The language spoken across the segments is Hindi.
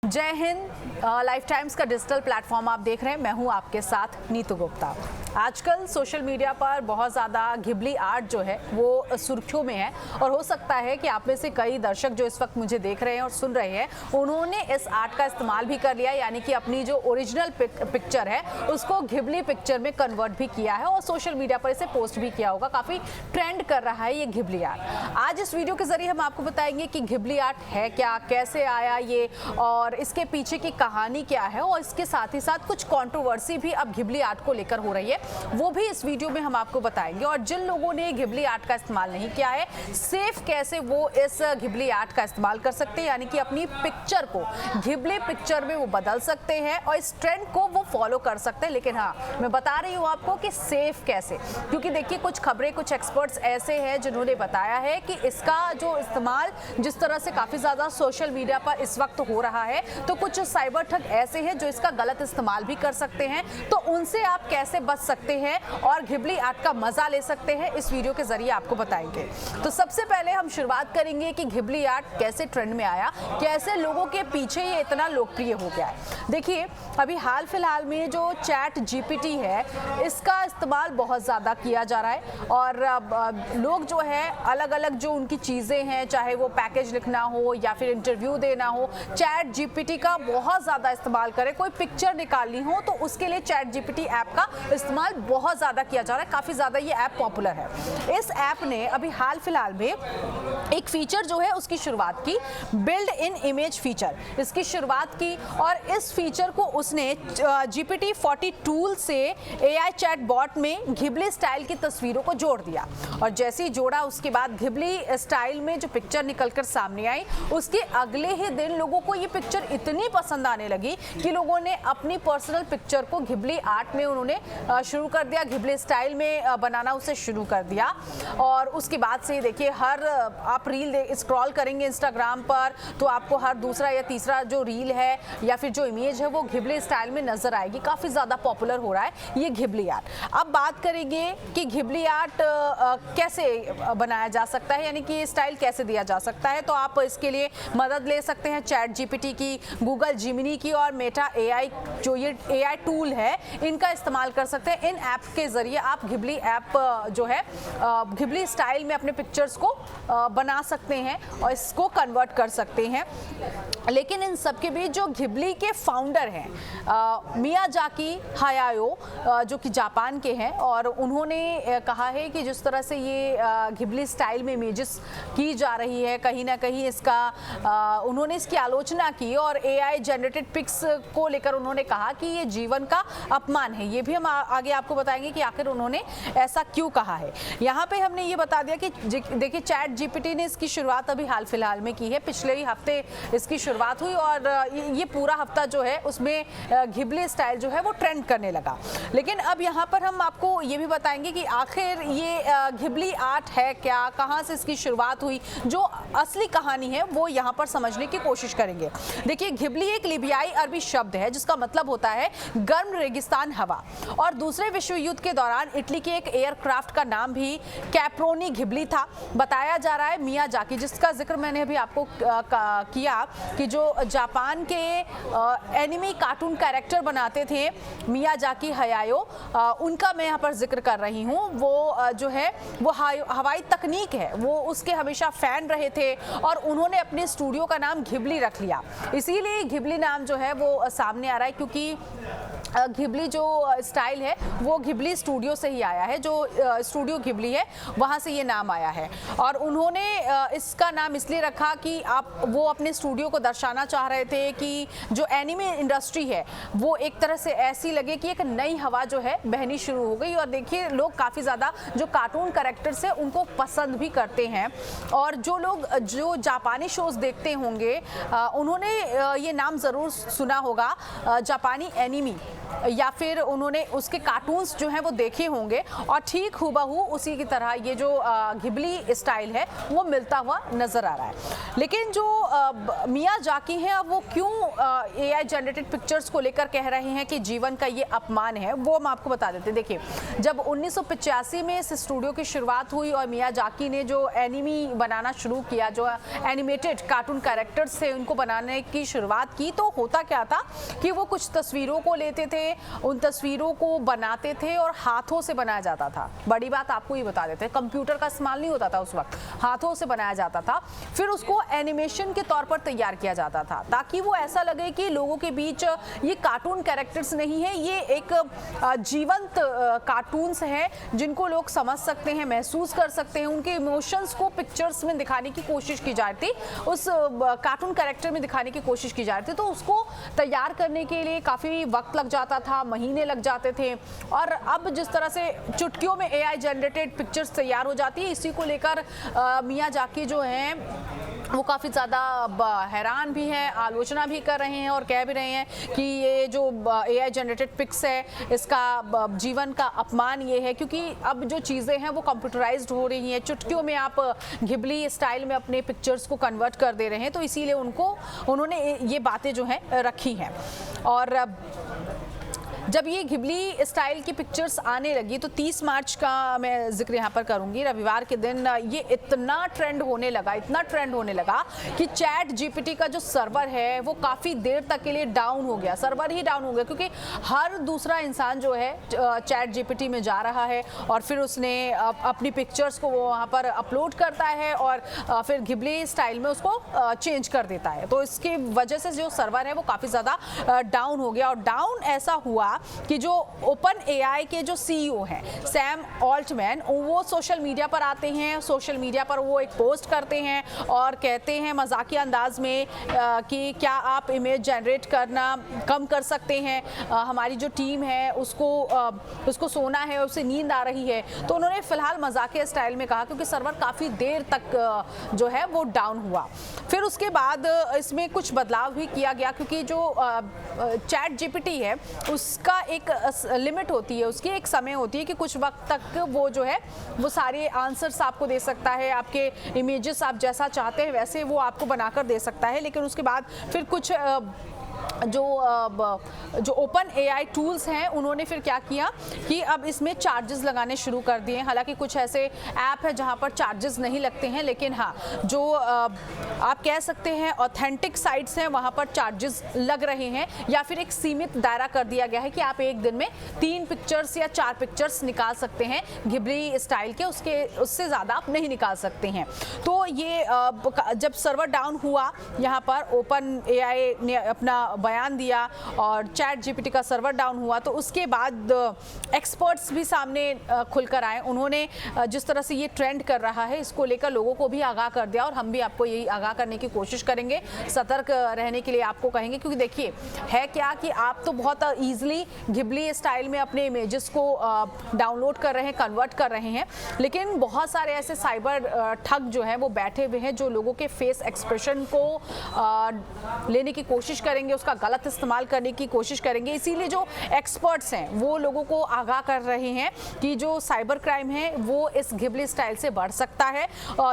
जय हिंद। लाइफ टाइम्स का डिजिटल प्लेटफॉर्म आप देख रहे हैं। मैं हूं आपके साथ नीतू गुप्ता। आजकल सोशल मीडिया पर बहुत ज़्यादा घिबली आर्ट जो है वो सुर्खियों में है और हो सकता है कि आप में से कई दर्शक जो इस वक्त मुझे देख रहे हैं और सुन रहे हैं उन्होंने इस आर्ट का इस्तेमाल भी कर लिया, यानी कि अपनी जो ओरिजिनल पिक्चर है उसको घिबली पिक्चर में कन्वर्ट भी किया है और सोशल मीडिया पर इसे पोस्ट भी किया होगा। काफ़ी ट्रेंड कर रहा है ये घिबली आर्ट। आज इस वीडियो के जरिए हम आपको बताएंगे कि घिबली आर्ट है क्या, कैसे आया ये और इसके पीछे की कहानी क्या है, और इसके साथ ही साथ कुछ कंट्रोवर्सी भी अब घिबली आर्ट को लेकर हो रही है, वो भी इस वीडियो में हम आपको बताएंगे। और जिन लोगों ने घिबली आर्ट का इस्तेमाल नहीं किया है, सेफ कैसे वो इस घिबली आर्ट का इस्तेमाल कर सकते हैं, यानी कि अपनी पिक्चर को घिबली पिक्चर में वो बदल सकते हैं और इस ट्रेंड को वो फॉलो कर सकते हैं। लेकिन हाँ, मैं बता रही हूँ आपको कि सेफ कैसे, क्योंकि देखिए कुछ खबरें, कुछ एक्सपर्ट्स ऐसे हैं जिन्होंने बताया है कि इसका जो इस्तेमाल जिस तरह से काफ़ी ज़्यादा सोशल मीडिया पर इस वक्त हो रहा है, तो कुछ साइबर ठग ऐसे हैं जो इसका गलत इस्तेमाल भी कर सकते हैं। तो उनसे आप कैसे बच सकते हैं और घिबली आर्ट का मजा ले सकते हैं, इस वीडियो के जरिए आपको बताएंगे। तो सबसे पहले हम शुरुआत करेंगे कि घिबली आर्ट कैसे ट्रेंड में आया, कैसे लोगों के पीछे ये इतना लोकप्रिय हो गया है। देखिए अभी हाल फिलहाल में जो चैट जीपीटी है इसका इस्तेमाल बहुत ज़्यादा किया जा रहा है और लोग जो है अलग अलग जो उनकी चीज़ें हैं, चाहे वो पैकेज लिखना हो या फिर इंटरव्यू देना हो, चैट जीपीटी का बहुत ज़्यादा इस्तेमाल करें। कोई पिक्चर निकालनी हो तो उसके लिए चैट जीपीटी ऐप का इस्तेमाल बहुत ज़्यादा किया जा रहा है। काफ़ी ज़्यादा ये ऐप पॉपुलर है। इस ऐप ने अभी हाल फिलहाल में एक फीचर जो है उसकी शुरुआत की, बिल्ड इन इमेज फीचर, इसकी शुरुआत की और इस फीचर को उसने GPT-40 टूल से AI चैट बॉट में घिबली स्टाइल की तस्वीरों को जोड़ दिया और जैसे ही जोड़ा उसके बाद घिबली स्टाइल में जो पिक्चर निकलकर सामने आई, उसके अगले ही दिन लोगों को ये पिक्चर इतनी पसंद आने लगी कि लोगों ने अपनी पर्सनल पिक्चर को घिबली आर्ट में उन्होंने शुरू कर दिया, घिबली स्टाइल में बनाना उसे शुरू कर दिया। और उसके बाद से देखिए हर आप रील स्क्रॉल करेंगे इंस्टाग्राम पर तो आपको हर दूसरा या तीसरा जो रील है या फिर जो इमेज है वो घिबली स्टाइल में नजर आएगी। काफ़ी ज़्यादा पॉपुलर हो रहा है ये घिबली आर्ट। अब बात करेंगे कि घिबली आर्ट कैसे बनाया जा सकता है, यानी कि स्टाइल कैसे दिया जा सकता है। तो आप इसके लिए मदद ले सकते हैं चैट जीपीटी की, गूगल जिमिनी की और मेटा AI जो ये AI टूल है इनका इस्तेमाल कर सकते हैं। इन ऐप के जरिए आप घिबली ऐप जो है घिबली स्टाइल में अपने पिक्चर्स को बना सकते हैं और इसको कन्वर्ट कर सकते हैं। लेकिन इन सब के बीच जो घिबली के फाउंडर हैं मियाजाकी हायाओ जो कि जापान के हैं, और उन्होंने कहा है कि जिस तरह से ये घिबली स्टाइल में इमेजेस की जा रही है, कहीं ना कहीं इसका उन्होंने इसकी आलोचना की और AI जनरेटेड पिक्स को लेकर उन्होंने कहा कि ये जीवन का अपमान है। ये भी हम आगे आपको बताएंगे कि आखिर उन्होंने ऐसा क्यों कहा है। यहाँ पे हमने ये बता दिया कि देखिए चैट जीपीटी ने इसकी शुरुआत अभी हाल फिलहाल में की है, पिछले ही हफ्ते इसकी शुरुआत हुई और ये पूरा हफ्ता जो है उसमें घिबली स्टाइल जो है वो ट्रेंड करने लगा। लेकिन अब यहाँ पर हम आपको ये भी बताएंगे कि आखिर ये घिबली आर्ट है क्या, कहाँ से इसकी शुरुआत हुई, जो असली कहानी है वो यहाँ पर समझने की कोशिश करेंगे। देखिए घिबली एक लिबियाई अरबी शब्द है जिसका मतलब होता है गर्म रेगिस्तान हवा, और दूसरे विश्व युद्ध के दौरान इटली के एक एयरक्राफ्ट का नाम भी कैप्रोनी घिबली था। बताया जा रहा है मियाजाकी, जिसका जिक्र मैंने अभी आपको किया कि जो जापान के एनिमी कार्टून कैरेक्टर बनाते थे मियाजाकी हायाओ, उनका मैं यहाँ पर जिक्र कर रही हूँ। वो जो है वो हवाई तकनीक है, वो उसके हमेशा फैन रहे थे और उन्होंने अपने स्टूडियो का नाम घिबली रख लिया। इसीलिए घिबली नाम जो है वो सामने आ रहा है, क्योंकि घिबली जो स्टाइल है वो घिबली स्टूडियो से ही आया है, जो स्टूडियो घिबली है वहाँ से ये नाम आया है। और उन्होंने इसका नाम इसलिए रखा कि वो अपने स्टूडियो को दर्शाना चाह रहे थे कि जो एनिमे इंडस्ट्री है वो एक तरह से ऐसी लगे कि एक नई हवा जो है बहनी शुरू हो गई। और देखिए लोग काफ़ी ज़्यादा जो कार्टून कैरेक्टर्स है उनको पसंद भी करते हैं, और जो लोग जो जापानी शोज़ देखते होंगे उन्होंने ये नाम ज़रूर सुना होगा, जापानी एनिमी या फिर उन्होंने उसके कार्टून्स जो हैं वो देखे होंगे और ठीक हूबहू उसी की तरह ये जो घिबली स्टाइल है वो मिलता हुआ नजर आ रहा है। लेकिन जो मियाजाकी हैं अब वो क्यों AI जनरेटेड पिक्चर्स को लेकर कह रहे हैं कि जीवन का ये अपमान है, वो हम आपको बता देते हैं। देखिए, जब 1985 में इस स्टूडियो की शुरुआत हुई और मियाजाकी ने जो एनिमी बनाना शुरू किया, जो एनिमेटेड कार्टून कैरेक्टर्स थे उनको बनाने की शुरुआत की, तो होता क्या था कि वो कुछ तस्वीरों को लेते थे, उन तस्वीरों को बनाते थे और हाथों से बनाया जाता था। बड़ी बात आपको ये बता देते हैं, कंप्यूटर का इस्तेमाल नहीं होता था उस वक्त, हाथों से बनाया जाता था। फिर उसको एनिमेशन के तौर पर तैयार किया जाता था ताकि वो ऐसा लगे कि लोगों के बीच ये कार्टून कैरेक्टर्स नहीं है, ये एक जीवंत कार्टून्स हैं जिनको लोग समझ सकते हैं, महसूस कर सकते हैं। उनके इमोशंस को पिक्चर्स में दिखाने की कोशिश की जाती थी, उस कार्टून कैरेक्टर में दिखाने की कोशिश की जाती थी। तो उसको तैयार करने के लिए काफ़ी वक्त लग जाता था, महीने लग जाते थे। और अब जिस तरह से चुटकियों में AI जनरेटेड पिक्चर्स तैयार हो जाती है, इसी को लेकर मियाजाकी जो हैं वो काफ़ी ज़्यादा हैरान भी हैं, आलोचना भी कर रहे हैं और कह भी रहे हैं कि ये जो AI जनरेटेड पिक्स है इसका जीवन का अपमान ये है, क्योंकि अब जो चीज़ें हैं वो कंप्यूटराइज्ड हो रही हैं। चुटकियों में आप घिबली स्टाइल में अपने पिक्चर्स को कन्वर्ट कर दे रहे हैं, तो इसीलिए उन्होंने ये बातें जो हैं रखी हैं। और जब ये घिबली स्टाइल की पिक्चर्स आने लगी तो 30 मार्च का मैं जिक्र यहाँ पर करूँगी, रविवार के दिन ये इतना ट्रेंड होने लगा कि चैट GPT का जो सर्वर है वो काफ़ी देर तक के लिए डाउन हो गया, सर्वर ही डाउन हो गया, क्योंकि हर दूसरा इंसान जो है चैट GPT में जा रहा है और फिर उसने अपनी पिक्चर्स को वो वहाँ पर अपलोड करता है और फिर घिबली स्टाइल में उसको चेंज कर देता है। तो इसकी वजह से जो सर्वर है वो काफ़ी ज़्यादा डाउन हो गया। और डाउन ऐसा हुआ कि जो ओपन AI के जो CEO हैं सैम ऑल्टमैन, वो सोशल मीडिया पर आते हैं, सोशल मीडिया पर वो एक पोस्ट करते हैं और कहते हैं मजाकिया अंदाज में कि क्या आप इमेज जनरेट करना कम कर सकते हैं, हमारी जो टीम है उसको सोना है, उसे नींद आ रही है। तो उन्होंने फिलहाल मजाकिया स्टाइल में कहा, क्योंकि सर्वर काफ़ी देर तक जो है वो डाउन हुआ। फिर उसके बाद इसमें कुछ बदलाव भी किया गया, क्योंकि जो चैट GPT है उसका एक लिमिट होती है, उसकी एक समय होती है कि कुछ वक्त तक वो जो है वो सारे आंसर्स आपको दे सकता है, आपके इमेजेस आप जैसा चाहते हैं वैसे वो आपको बनाकर दे सकता है। लेकिन उसके बाद फिर कुछ जो ओपन AI टूल्स हैं उन्होंने फिर क्या किया कि अब इसमें चार्जेस लगाने शुरू कर दिए। हालांकि कुछ ऐसे ऐप है जहां पर चार्जेस नहीं लगते हैं, लेकिन हाँ, जो आप कह सकते हैं ऑथेंटिक साइट्स हैं वहां पर चार्जेस लग रहे हैं, या फिर एक सीमित दायरा कर दिया गया है कि आप एक दिन में 3 पिक्चर्स या 4 पिक्चर्स निकाल सकते हैं घिबली स्टाइल के, उससे ज़्यादा आप नहीं निकाल सकते हैं। तो ये जब सर्वर डाउन हुआ यहाँ पर ओपन AI ने अपना बयान दिया और चैट GPT का सर्वर डाउन हुआ, तो उसके बाद एक्सपर्ट्स भी सामने खुलकर आए। उन्होंने जिस तरह से ये ट्रेंड कर रहा है इसको लेकर लोगों को भी आगाह कर दिया और हम भी आपको यही आगाह करने की कोशिश करेंगे, सतर्क रहने के लिए आपको कहेंगे। क्योंकि देखिए है क्या कि आप तो बहुत ईजिली घिबली स्टाइल में अपने इमेजेस को डाउनलोड कर रहे हैं, कन्वर्ट कर रहे हैं, लेकिन बहुत सारे ऐसे साइबर ठग जो हैं वो बैठे हुए हैं जो लोगों के फेस एक्सप्रेशन को लेने की कोशिश करेंगे, उसका गलत इस्तेमाल करने की कोशिश करेंगे। इसीलिए जो एक्सपर्ट्स हैं वो लोगों को आगाह कर रहे हैं कि जो साइबर क्राइम है वो इस घिबली स्टाइल से बढ़ सकता है।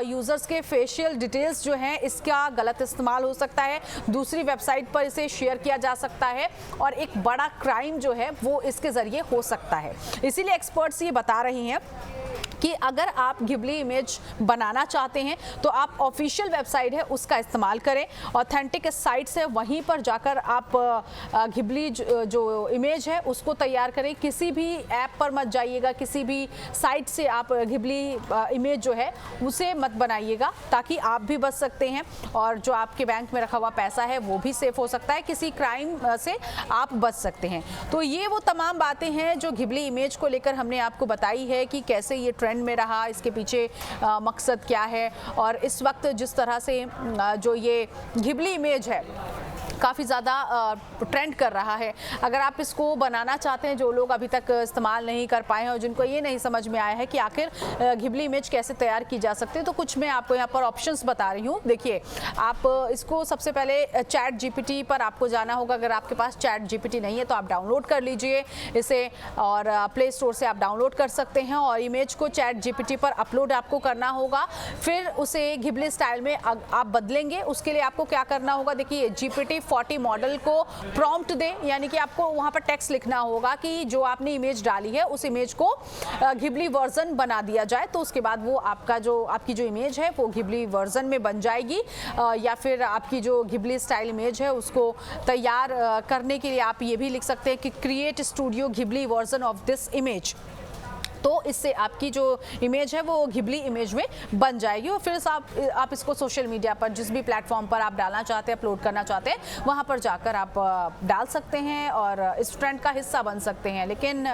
यूजर्स के फेशियल डिटेल्स जो हैं इसका गलत इस्तेमाल हो सकता है, दूसरी वेबसाइट पर इसे शेयर किया जा सकता है और एक बड़ा क्राइम जो है वो इसके जरिए हो सकता है। इसीलिए एक्सपर्ट्स ये बता रहे हैं कि अगर आप घिबली इमेज बनाना चाहते हैं तो आप ऑफिशियल वेबसाइट है उसका इस्तेमाल करें, ऑथेंटिक साइट्स है वहीं पर जाकर आप घिबली जो इमेज है उसको तैयार करें। किसी भी ऐप पर मत जाइएगा, किसी भी साइट से आप घिबली इमेज जो है उसे मत बनाइएगा, ताकि आप भी बच सकते हैं और जो आपके बैंक में रखा हुआ पैसा है वो भी सेफ हो सकता है, किसी क्राइम से आप बच सकते हैं। तो ये वो तमाम बातें हैं जो घिबली इमेज को लेकर हमने आपको बताई है कि कैसे ये ट्रेंड में रहा, इसके पीछे मकसद क्या है। और इस वक्त जिस तरह से जो ये घिबली इमेज है काफ़ी ज़्यादा ट्रेंड कर रहा है। अगर आप इसको बनाना चाहते हैं, जो लोग अभी तक इस्तेमाल नहीं कर पाए हैं और जिनको ये नहीं समझ में आया है कि आखिर घिबली इमेज कैसे तैयार की जा सकती है, तो कुछ मैं आपको यहाँ पर ऑप्शंस बता रही हूँ। देखिए, आप इसको सबसे पहले चैट जीपीटी पर आपको जाना होगा। अगर आपके पास चैट जीपीटी नहीं है तो आप डाउनलोड कर लीजिए इसे, और प्ले स्टोर से आप डाउनलोड कर सकते हैं और इमेज को चैट जीपीटी पर अपलोड आपको करना होगा। फिर उसे घिबली स्टाइल में आप बदलेंगे। उसके लिए आपको क्या करना होगा, देखिए GPT-40 मॉडल को प्रॉम्प्ट दें, यानी कि आपको वहां पर टेक्स्ट लिखना होगा कि जो आपने इमेज डाली है उस इमेज को घिबली वर्जन बना दिया जाए। तो उसके बाद वो आपकी जो इमेज है वो घिबली वर्जन में बन जाएगी। या फिर आपकी जो घिबली स्टाइल इमेज है उसको तैयार करने के लिए आप ये भी लिख सकते हैं कि create studio Ghibli version of this image. तो इससे आपकी जो इमेज है वो घिबली इमेज में बन जाएगी और फिर आप इसको सोशल मीडिया पर जिस भी प्लेटफॉर्म पर आप डालना चाहते हैं, अपलोड करना चाहते हैं, वहाँ पर जाकर आप डाल सकते हैं और इस ट्रेंड का हिस्सा बन सकते हैं। लेकिन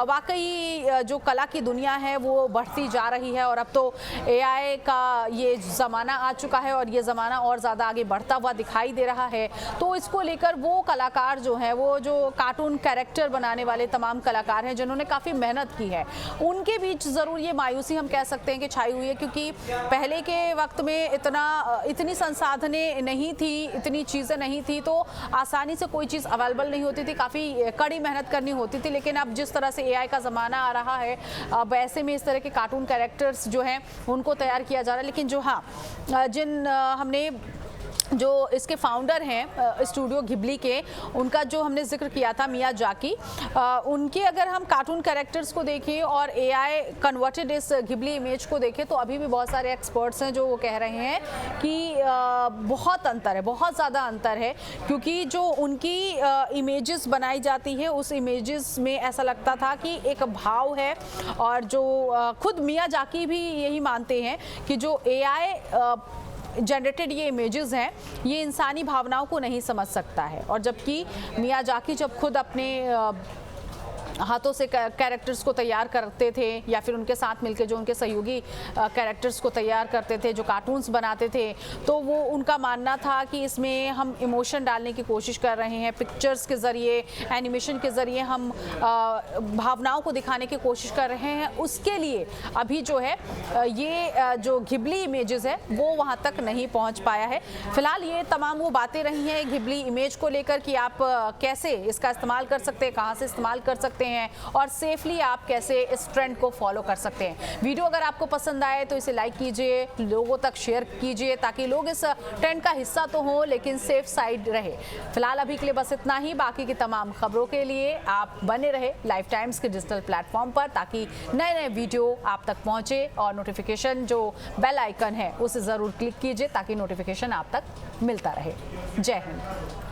वाकई जो कला की दुनिया है वो बढ़ती जा रही है और अब तो AI का ये ज़माना आ चुका है और ये ज़माना और ज़्यादा आगे बढ़ता हुआ दिखाई दे रहा है। तो इसको लेकर वो कलाकार जो हैं, वो जो कार्टून कैरेक्टर बनाने वाले तमाम कलाकार हैं जिन्होंने काफ़ी मेहनत की है, उनके बीच ज़रूर ये मायूसी हम कह सकते हैं कि छाई हुई है, क्योंकि पहले के वक्त में इतनी संसाधनें नहीं थी, इतनी चीज़ें नहीं थी, तो आसानी से कोई चीज़ अवेलेबल नहीं होती थी, काफ़ी कड़ी मेहनत करनी होती थी। लेकिन अब जिस तरह से AI का ज़माना आ रहा है, अब ऐसे में इस तरह के कार्टून कैरेक्टर्स जो हैं उनको तैयार किया जा रहा है। लेकिन जो हमने जो इसके फाउंडर हैं स्टूडियो घिबली के, उनका जो हमने जिक्र किया था मियाजाकी, उनके अगर हम कार्टून कैरेक्टर्स को देखें और AI कन्वर्टेड इस घिबली इमेज को देखें तो अभी भी बहुत सारे एक्सपर्ट्स हैं जो वो कह रहे हैं कि बहुत अंतर है, बहुत ज़्यादा अंतर है। क्योंकि जो उनकी इमेजेस बनाई जाती है उस इमेजेस में ऐसा लगता था कि एक भाव है, और जो खुद मियाजाकी भी यही मानते हैं कि जो AI जनरेटेड ये इमेजेस हैं ये इंसानी भावनाओं को नहीं समझ सकता है। और जबकि मियाजाकी जब खुद अपने हाथों से कैरेक्टर्स को तैयार करते थे या फिर उनके साथ मिलकर जो उनके सहयोगी कैरेक्टर्स को तैयार करते थे, जो कार्टून्स बनाते थे, तो वो उनका मानना था कि इसमें हम इमोशन डालने की कोशिश कर रहे हैं, पिक्चर्स के ज़रिए, एनिमेशन के ज़रिए हम भावनाओं को दिखाने की कोशिश कर रहे हैं। उसके लिए अभी जो है ये जो घिबली इमेजेस है वो वहाँ तक नहीं पहुँच पाया है। फिलहाल ये तमाम वो बातें रही हैं घिबली इमेज को लेकर कि आप कैसे इसका इस्तेमाल कर सकते हैं, कहाँ से इस्तेमाल कर सकते हैं और सेफली आप कैसे इस ट्रेंड को फॉलो कर सकते हैं। वीडियो अगर आपको पसंद आए तो इसे लाइक कीजिए, लोगों तक शेयर कीजिए ताकि लोग इस ट्रेंड का हिस्सा तो हों लेकिन सेफ साइड रहे। फिलहाल अभी के लिए बस इतना ही। बाकी की तमाम खबरों के लिए आप बने रहे लाइफ टाइम्स के डिजिटल प्लेटफॉर्म पर ताकि नए नए वीडियो आप तक पहुंचे, और नोटिफिकेशन जो बेल आइकन है उसे ज़रूर क्लिक कीजिए ताकि नोटिफिकेशन आप तक मिलता रहे। जय हिंद।